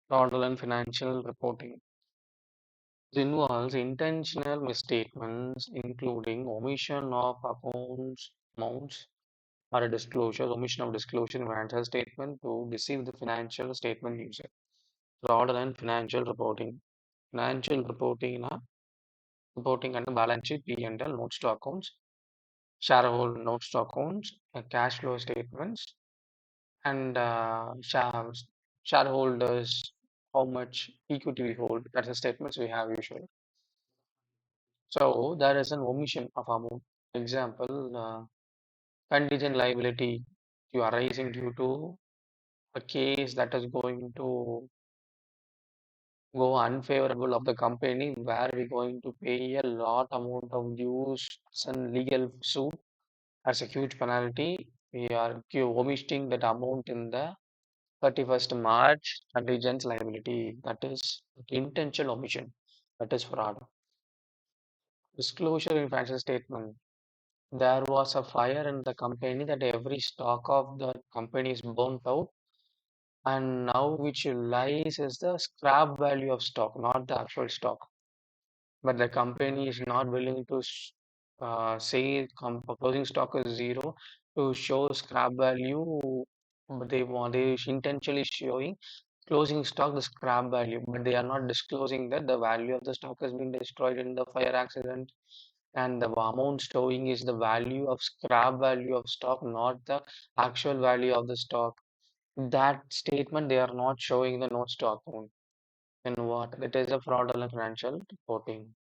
Fraudulent financial reporting. It involves intentional misstatements, including omission of accounts amounts or a disclosure, omission of disclosure in financial statement to deceive the financial statement user. Fraudulent financial reporting. Financial reporting, reporting under balance sheet, P&L, notes to accounts, shareholder notes to accounts, cash flow statements, and shareholders, how much equity we hold. That's the statements we have usually. So there is an omission of amount. Example, contingent liability you are raising due to a case that is going to go unfavorable of the company where we're going to pay a lot amount of dues and legal suit as a huge penalty. We are omitting that amount in the 31st March contingent liability. That is intentional omission. That is fraud. Disclosure in financial statement. There was a fire in the company that every stock of the company is burnt out, and now which lies is the scrap value of stock, not the actual stock. But the company is not willing to say closing stock is zero to show scrap value. But they intentionally showing closing stock the scrap value, but they are not disclosing that the value of the stock has been destroyed in the fire accident, and the amount showing is the value of scrap value of stock, not the actual value of the stock. That statement they are not showing the notes to account. And what? It is a fraudulent financial reporting.